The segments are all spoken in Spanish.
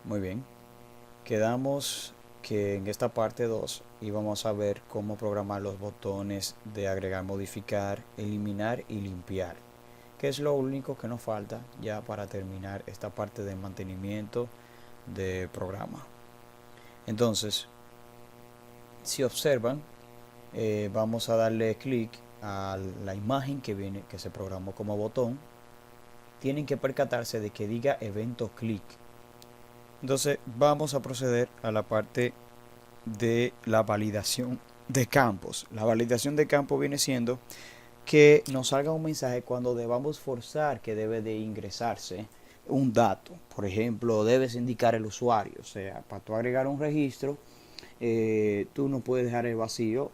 Muy bien. Quedamos que en esta parte 2 íbamos a ver cómo programar los botones de agregar, modificar, eliminar y limpiar, que es lo único que nos falta ya para terminar esta parte de mantenimiento de programa. Entonces, si observan, vamos a darle clic a la imagen que se programó como botón. Tienen que percatarse de que diga evento clic. Entonces vamos a proceder a la parte de la validación de campos. La validación de campo viene siendo que nos salga un mensaje cuando debamos forzar que debe de ingresarse un dato. Por ejemplo, debes indicar el usuario. O sea, para tú agregar un registro, tú no puedes dejar el vacío,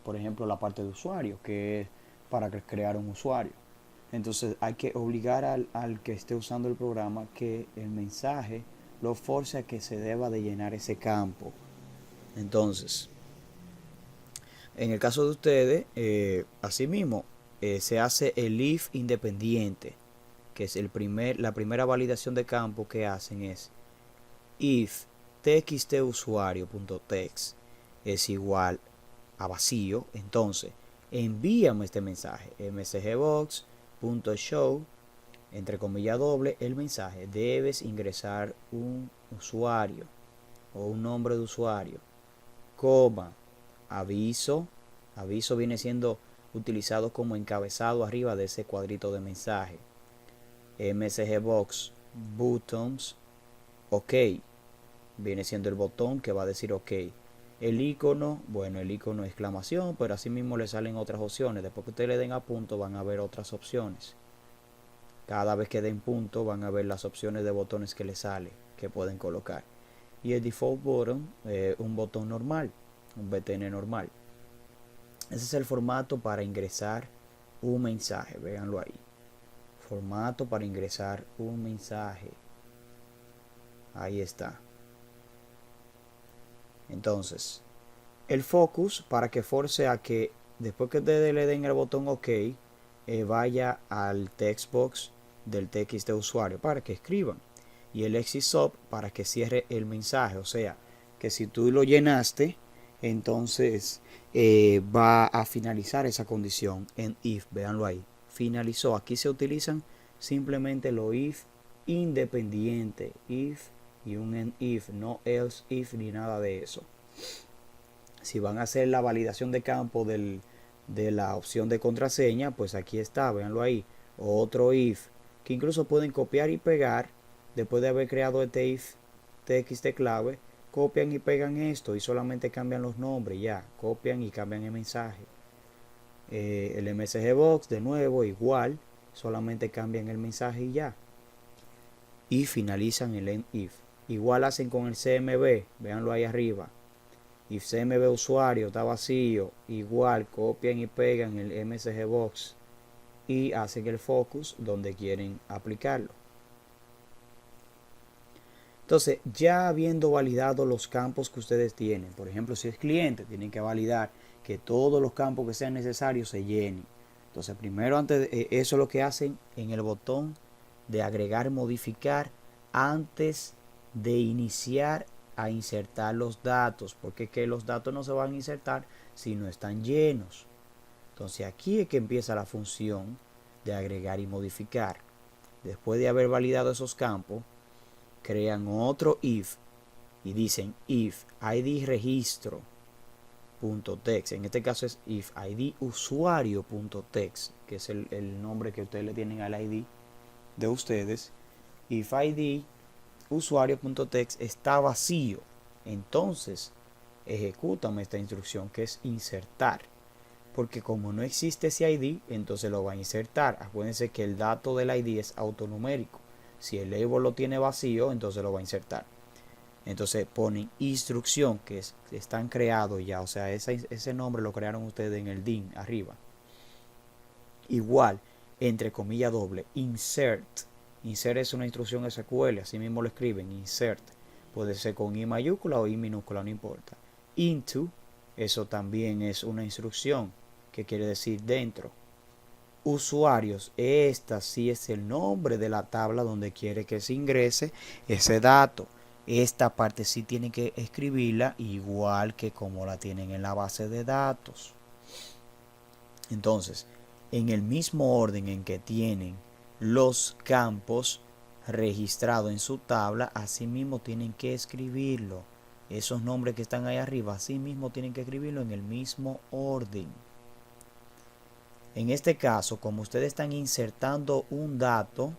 por ejemplo, la parte de usuario, que es para crear un usuario. Entonces hay que obligar al que esté usando el programa que el mensaje lo force a que se deba de llenar ese campo. Entonces, en el caso de ustedes, asimismo, se hace el if independiente, que es la primera validación de campo que hacen es if txtusuario.text es igual a vacío, entonces envíame este mensaje msgbox.show entre comillas doble el mensaje debes ingresar un usuario o un nombre de usuario, coma, aviso. Aviso viene siendo utilizado como encabezado arriba de ese cuadrito de mensaje. msgbox buttons ok, viene siendo el botón que va a decir ok. El icono, bueno, el icono exclamación, pero así mismo le salen otras opciones. Después que ustedes le den a punto van a ver otras opciones. Cada vez que den punto van a ver las opciones de botones que les sale, que pueden colocar. Y el default button, un botón normal, un btn normal. Ese es el formato para ingresar un mensaje, véanlo ahí. Formato para ingresar un mensaje. Ahí está. Entonces, el focus para que force a que después que ustedes le den el botón OK, vaya al text box del TXT usuario para que escriban. Y el exit sub para que cierre el mensaje. O sea, que si tú lo llenaste, entonces va a finalizar esa condición en if. Véanlo ahí. Finalizó. Aquí se utilizan simplemente los if independiente. If y un end if. No else if ni nada de eso. Si van a hacer la validación de campo de la opción de contraseña, pues aquí está, véanlo ahí. Otro if, que incluso pueden copiar y pegar, después de haber creado este if txt clave, copian y pegan esto y solamente cambian los nombres, ya, copian y cambian el mensaje. El msg box, de nuevo, igual, solamente cambian el mensaje y ya. Y finalizan el end if. Igual hacen con el cmb, véanlo ahí arriba. If cmb usuario está vacío, igual copian y pegan el msg box y hacen el focus donde quieren aplicarlo. Entonces, ya habiendo validado los campos que ustedes tienen, por ejemplo, si es cliente, tienen que validar que todos los campos que sean necesarios se llenen. Entonces, primero, antes de eso es lo que hacen en el botón de agregar, modificar, antes de iniciar a insertar los datos, porque es que los datos no se van a insertar si no están llenos. Entonces aquí es que empieza la función de agregar y modificar. Después de haber validado esos campos, crean otro if y dicen if id registro .text. En este caso es if id usuario.text, que es el nombre que ustedes le tienen al id de ustedes. If id usuario.text está vacío, entonces ejecútame esta instrucción que es insertar, porque como no existe ese id, entonces lo va a insertar. Acuérdense que el dato del id es autonumérico. Si el label lo tiene vacío, entonces lo va a insertar. Entonces ponen instrucción, que están creados ya, o sea, ese nombre lo crearon ustedes en el DIN arriba. Igual, entre comillas doble, insert. Insert es una instrucción SQL, así mismo lo escriben, insert. Puede ser con I mayúscula o I minúscula, no importa. Into, eso también es una instrucción, que quiere decir dentro. Usuarios, esta sí es el nombre de la tabla donde quiere que se ingrese ese dato. Esta parte sí tienen que escribirla igual que como la tienen en la base de datos. Entonces, en el mismo orden en que tienen los campos registrados en su tabla, así mismo tienen que escribirlo. Esos nombres que están ahí arriba, así mismo tienen que escribirlo en el mismo orden. En este caso, como ustedes están insertando un dato,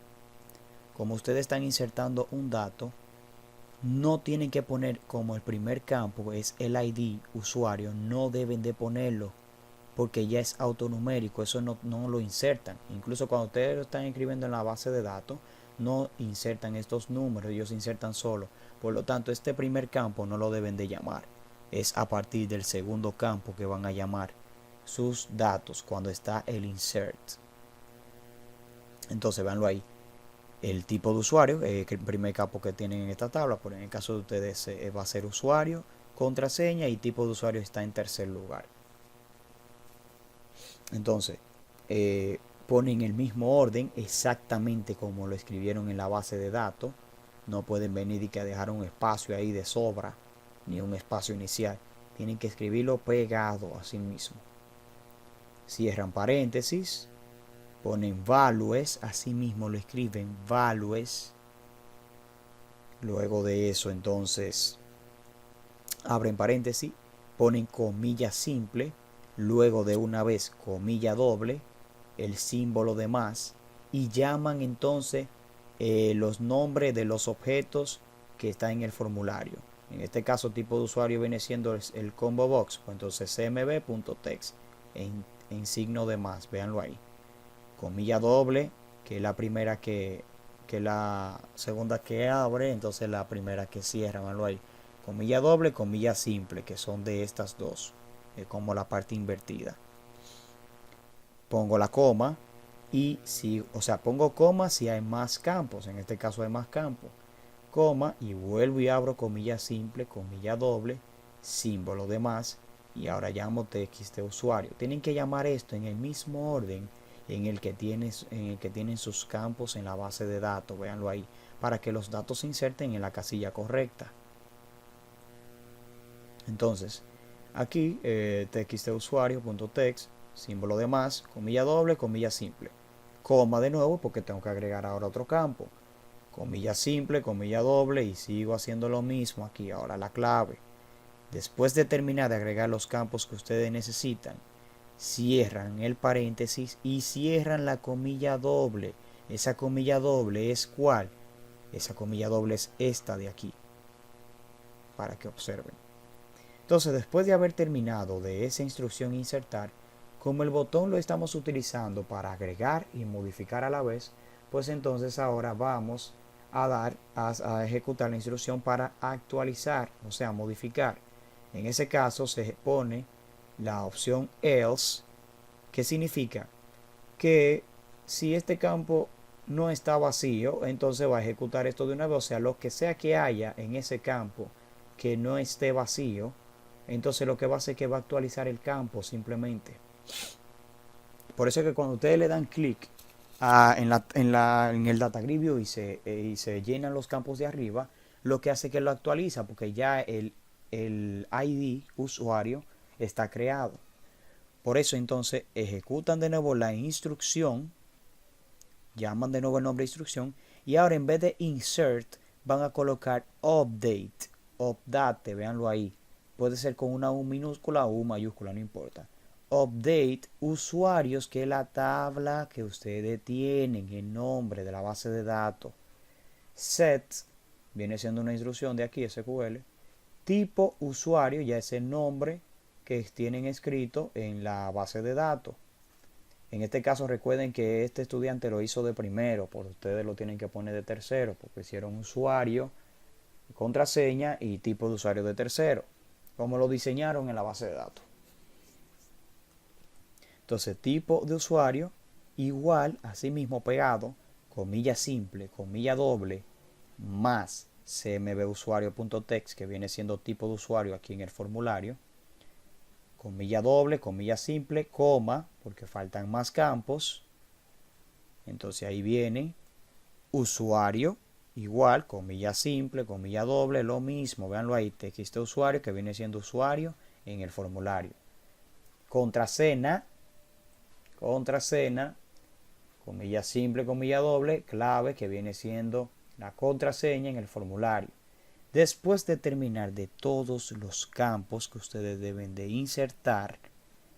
no tienen que poner como el primer campo es el ID usuario, no deben de ponerlo porque ya es autonumérico, eso no lo insertan. Incluso cuando ustedes lo están escribiendo en la base de datos, no insertan estos números, ellos insertan solo. Por lo tanto, este primer campo no lo deben de llamar. Es a partir del segundo campo que van a llamar sus datos cuando está el insert. Entonces, véanlo ahí. El tipo de usuario, el primer campo que tienen en esta tabla, por en el caso de ustedes va a ser usuario, contraseña y tipo de usuario está en tercer lugar. Entonces, ponen el mismo orden exactamente como lo escribieron en la base de datos. No pueden venir y que dejar un espacio ahí de sobra, ni un espacio inicial. Tienen que escribirlo pegado a sí mismo. Cierran paréntesis, ponen values, así mismo lo escriben values. Luego de eso, entonces, abren paréntesis, ponen comilla simple, luego de una vez comilla doble, el símbolo de más, y llaman entonces los nombres de los objetos que están en el formulario. En este caso, tipo de usuario viene siendo el combo box, pues entonces cmb.text en signo de más, véanlo ahí. Comilla doble, que es la primera que la segunda que abre, entonces la primera que cierra, véanlo ahí. Comilla doble, comilla simple, que son de estas dos, como la parte invertida. Pongo la coma y si, pongo coma si hay más campos, en este caso hay más campos, coma y vuelvo y abro comilla simple, comilla doble, símbolo de más y ahora llamo txt usuario. Tienen que llamar esto en el mismo orden en el que tienen sus campos en la base de datos, véanlo ahí, para que los datos se inserten en la casilla correcta. Entonces, aquí txt usuario.text, símbolo de más, comilla doble, comilla simple, coma de nuevo porque tengo que agregar ahora otro campo, comilla simple, comilla doble y sigo haciendo lo mismo aquí. Ahora la clave, después de terminar de agregar los campos que ustedes necesitan, cierran el paréntesis y cierran la comilla doble. Esa comilla doble es ¿cuál? Esa comilla doble es esta de aquí, para que observen. Entonces, después de haber terminado de esa instrucción insertar, como el botón lo estamos utilizando para agregar y modificar a la vez, pues entonces ahora vamos a ejecutar la instrucción para actualizar, o sea, modificar. En ese caso se pone la opción else, que significa que si este campo no está vacío, entonces va a ejecutar esto de una vez, o sea, lo que sea que haya en ese campo que no esté vacío, entonces lo que va a hacer es que va a actualizar el campo simplemente. Por eso es que cuando ustedes le dan clic en el data grid view y se llenan los campos de arriba, lo que hace es que lo actualiza porque ya el ID usuario está creado. Por eso entonces ejecutan de nuevo la instrucción, llaman de nuevo el nombre de instrucción y ahora en vez de insert van a colocar update, véanlo ahí. Puede ser con una U minúscula o U mayúscula, no importa. Update usuarios, que es la tabla que ustedes tienen, el nombre de la base de datos. Set viene siendo una instrucción de aquí, SQL. Tipo usuario ya es el nombre que tienen escrito en la base de datos. En este caso recuerden que este estudiante lo hizo de primero, por ustedes lo tienen que poner de tercero, porque hicieron usuario, contraseña y tipo de usuario de tercero, como lo diseñaron en la base de datos. Entonces, tipo de usuario igual, así mismo pegado, comilla simple, comilla doble, más cmbusuario.text, que viene siendo tipo de usuario aquí en el formulario, comilla doble, comilla simple, coma, porque faltan más campos. Entonces ahí viene usuario igual, comilla simple, comilla doble, lo mismo, véanlo ahí, txt usuario que viene siendo usuario en el formulario. Contraseña, comilla simple, comilla doble, clave que viene siendo la contraseña en el formulario. Después de terminar de todos los campos que ustedes deben de insertar,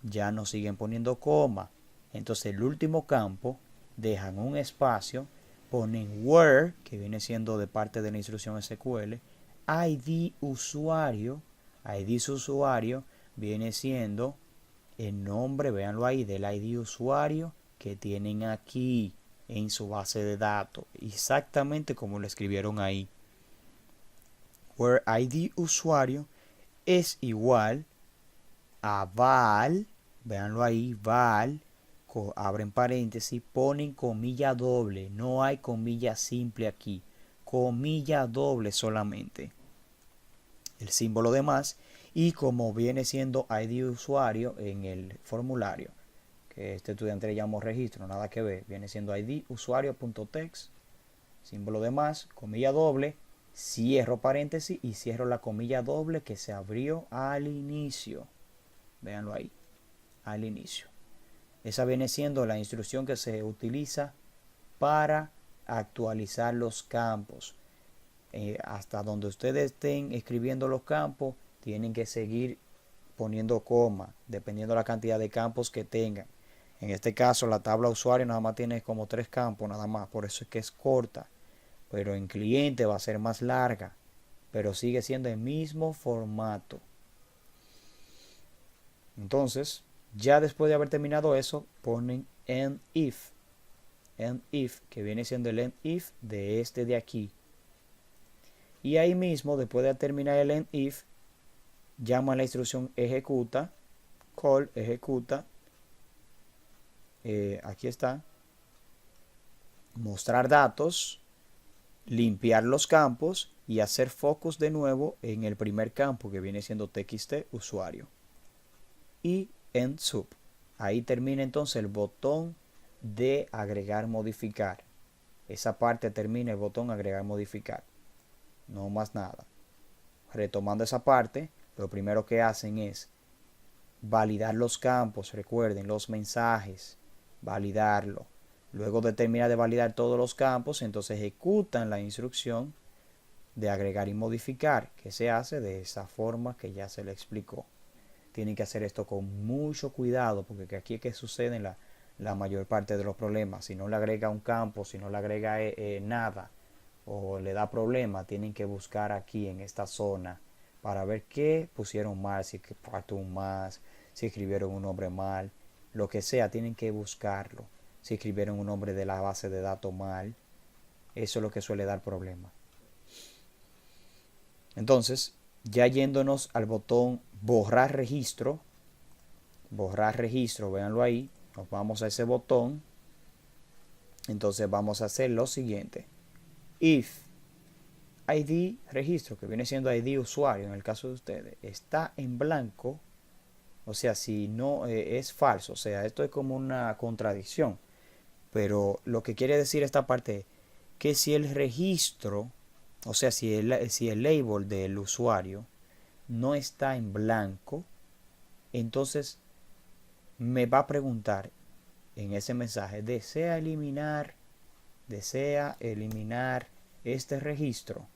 ya no siguen poniendo coma. Entonces el último campo dejan un espacio, ponen where, que viene siendo de parte de la instrucción SQL, ID usuario, ID usuario viene siendo el nombre, véanlo ahí, del ID usuario que tienen aquí en su base de datos, exactamente como lo escribieron ahí. Where ID usuario es igual a val, véanlo ahí, val, abren paréntesis, ponen comilla doble, no hay comilla simple aquí, comilla doble solamente, el símbolo de más, y como viene siendo ID usuario en el formulario, que este estudiante le llamó registro, nada que ver, viene siendo ID usuario.text, símbolo de más, comilla doble, cierro paréntesis y cierro la comilla doble que se abrió al inicio. Véanlo ahí, al inicio. Esa viene siendo la instrucción que se utiliza para actualizar los campos. Hasta donde ustedes estén escribiendo los campos, tienen que seguir poniendo coma, dependiendo de la cantidad de campos que tengan. En este caso, la tabla usuario nada más tiene como 3 campos, nada más, por eso es que es corta. Pero en cliente va a ser más larga, pero sigue siendo el mismo formato. Entonces, ya después de haber terminado eso, ponen end if, que viene siendo el end if de este de aquí. Y ahí mismo, después de terminar el end if, llaman la instrucción ejecuta, call, ejecuta, aquí está, mostrar datos, limpiar los campos y hacer focus de nuevo en el primer campo que viene siendo txt usuario. Y end sub. Ahí termina entonces el botón de agregar modificar. Esa parte termina el botón agregar modificar. No más nada. Retomando esa parte, lo primero que hacen es validar los campos. Recuerden, los mensajes. Validarlo. Luego de terminar de validar todos los campos, entonces ejecutan la instrucción de agregar y modificar, que se hace de esa forma que ya se le explicó. Tienen que hacer esto con mucho cuidado, porque aquí es que suceden la mayor parte de los problemas. Si no le agrega un campo, si no le agrega nada o le da problema, tienen que buscar aquí en esta zona para ver qué pusieron mal, si faltó un más, si escribieron un nombre mal, lo que sea, tienen que buscarlo. Si escribieron un nombre de la base de datos mal, eso es lo que suele dar problema. Entonces, ya yéndonos al botón borrar registro, véanlo ahí, nos vamos a ese botón. Entonces vamos a hacer lo siguiente: if ID registro, que viene siendo ID usuario en el caso de ustedes, está en blanco, o sea, si no es falso, o sea, esto es como una contradicción, pero lo que quiere decir esta parte es que si el registro, o sea, si el label del usuario no está en blanco, entonces me va a preguntar en ese mensaje, ¿desea eliminar este registro?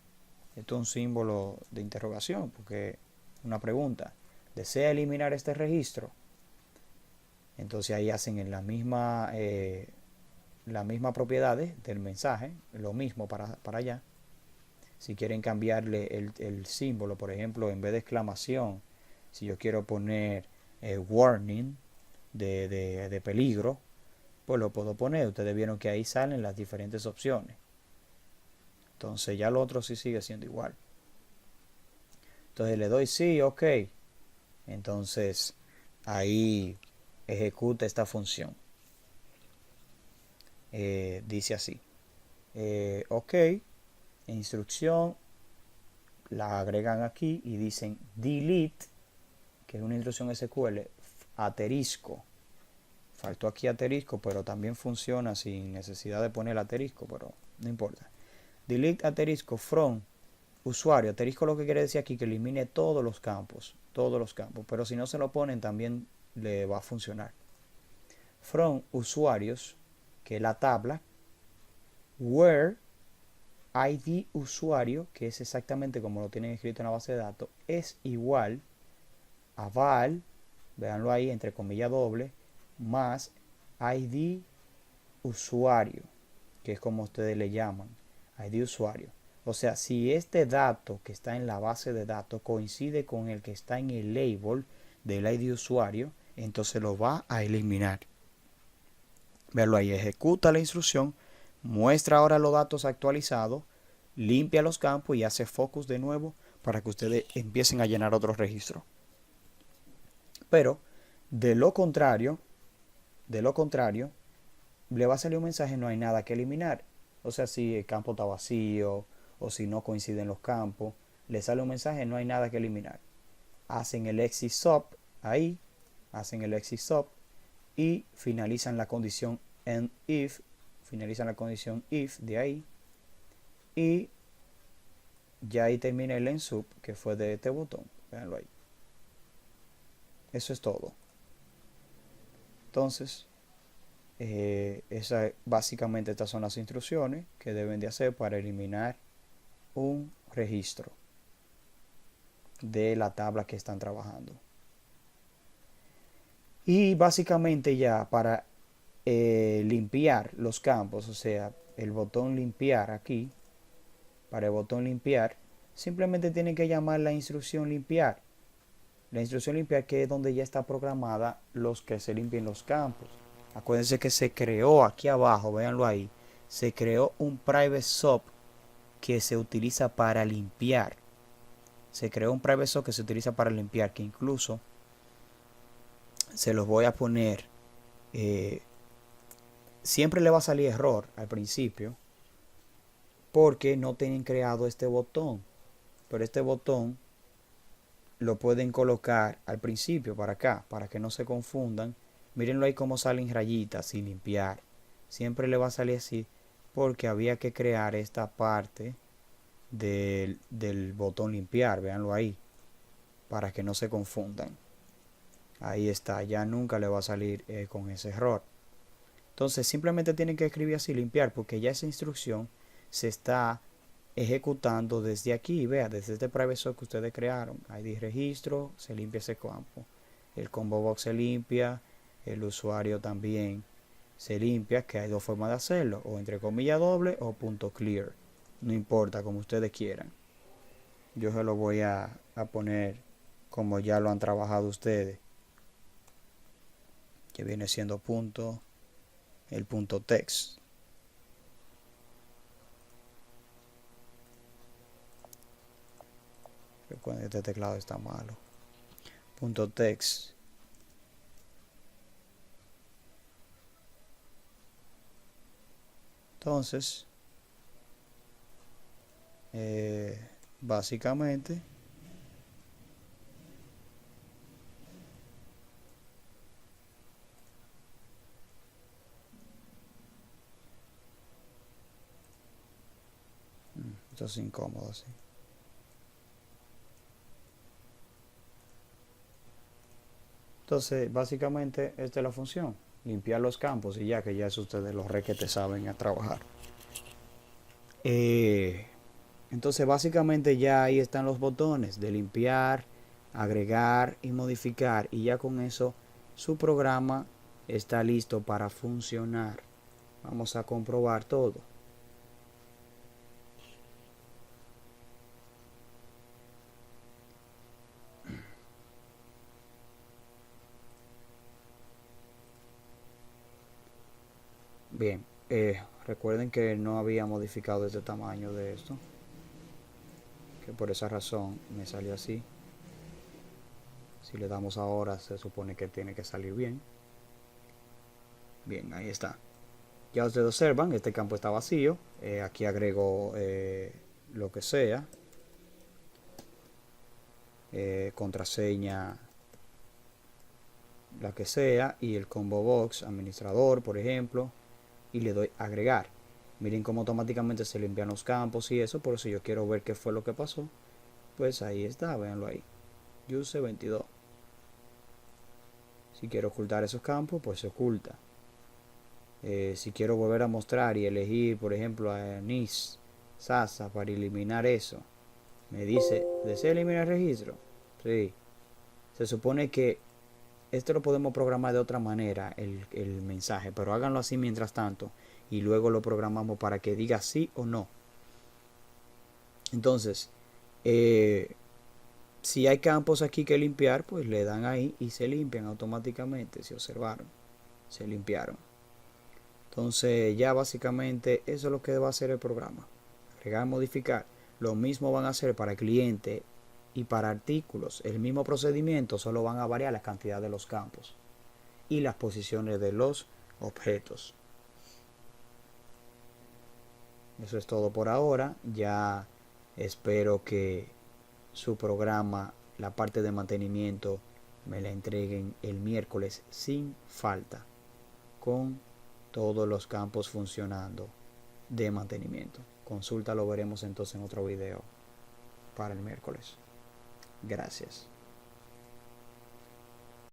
Esto es un símbolo de interrogación, porque una pregunta, ¿desea eliminar este registro? Entonces ahí hacen en la misma propiedades del mensaje, lo mismo para allá. Si quieren cambiarle el símbolo, por ejemplo, en vez de exclamación, si yo quiero poner warning de peligro, pues lo puedo poner. Ustedes vieron que ahí salen las diferentes opciones. Entonces ya lo otro sí sigue siendo igual. Entonces le doy sí, ok. Entonces ahí ejecuta esta función. Dice así. Ok. Instrucción. La agregan aquí y dicen delete, que es una instrucción SQL, asterisco. Faltó aquí asterisco, pero también funciona sin necesidad de poner asterisco, pero no importa. delete asterisco from usuario. Asterisco lo que quiere decir aquí que elimine todos los campos, pero si no se lo ponen también le va a funcionar. From usuarios, que es la tabla, where ID usuario, que es exactamente como lo tienen escrito en la base de datos, es igual a val, véanlo ahí entre comillas doble, más ID usuario, que es como ustedes le llaman, ID usuario. O sea, si este dato que está en la base de datos coincide con el que está en el label del ID usuario, entonces lo va a eliminar. Véanlo ahí, ejecuta la instrucción, muestra ahora los datos actualizados, limpia los campos y hace focus de nuevo para que ustedes empiecen a llenar otros registros. Pero de lo contrario, le va a salir un mensaje: no hay nada que eliminar. O sea, si el campo está vacío o si no coinciden los campos, le sale un mensaje: no hay nada que eliminar. Hacen el exit sub ahí, y finalizan la condición end if, de ahí, y ya ahí termina el end sub, que fue de este botón. Véanlo ahí. Eso es todo. Entonces, básicamente estas son las instrucciones que deben de hacer para eliminar un registro de la tabla que están trabajando. Y básicamente ya para limpiar los campos, o sea, el botón limpiar aquí, para el botón limpiar, simplemente tienen que llamar la instrucción limpiar. La instrucción limpiar, que es donde ya está programada los que se limpien los campos. Acuérdense que se creó aquí abajo, véanlo ahí, se creó un private sub que se utiliza para limpiar. Que incluso se los voy a poner. Siempre le va a salir error al principio porque no tienen creado este botón. Pero este botón lo pueden colocar al principio para acá, para que no se confundan. Mírenlo ahí como salen rayitas y limpiar. Siempre le va a salir así porque había que crear esta parte del botón limpiar. Véanlo ahí, para que no se confundan. Ahí está, ya nunca le va a salir con ese error. Entonces simplemente tienen que escribir así, limpiar, porque ya esa instrucción se está ejecutando desde aquí. Vea, desde este private sub que ustedes crearon. ID registro, se limpia ese campo. El combo box se limpia, el usuario también se limpia, que hay dos formas de hacerlo, o entre comillas doble o punto clear. No importa, como ustedes quieran. Yo se lo voy a poner como ya lo han trabajado ustedes, que viene siendo el punto text. Recuerden que este teclado está malo. Punto text. Entonces, básicamente esto es incómodo así. Entonces, básicamente esta es la función: limpiar los campos, y ya que ya es ustedes los requetes saben a trabajar. Entonces básicamente ya ahí están los botones de limpiar, agregar y modificar, y ya con eso su programa está listo para funcionar. Vamos a comprobar todo. Bien, recuerden que no había modificado este tamaño de esto, que por esa razón me salió así. Si le damos ahora, se supone que tiene que salir bien. Bien, ahí está. Ya ustedes observan, este campo está vacío. Aquí agrego lo que sea, contraseña, la que sea, y el combo box administrador, por ejemplo, y le doy agregar. Miren cómo automáticamente se limpian los campos y eso. Por eso yo quiero ver qué fue lo que pasó. Pues ahí está, véanlo ahí. Use 22. Si quiero ocultar esos campos, pues se oculta. Si quiero volver a mostrar y elegir, por ejemplo, a NIS, Sasa para eliminar eso, me dice, ¿desea eliminar registro? Sí. Se supone que esto lo podemos programar de otra manera, el mensaje, pero háganlo así mientras tanto y luego lo programamos para que diga sí o no. Entonces, si hay campos aquí que limpiar, pues le dan ahí y se limpian automáticamente. Si observaron, se limpiaron. Entonces ya básicamente eso es lo que va a hacer el programa. Agregar, modificar. Lo mismo van a hacer para el cliente y para artículos. El mismo procedimiento, solo van a variar la cantidad de los campos y las posiciones de los objetos. Eso es todo por ahora. Ya espero que su programa, la parte de mantenimiento, me la entreguen el miércoles sin falta, con todos los campos funcionando de mantenimiento. Consulta, lo veremos entonces en otro video para el miércoles. Gracias.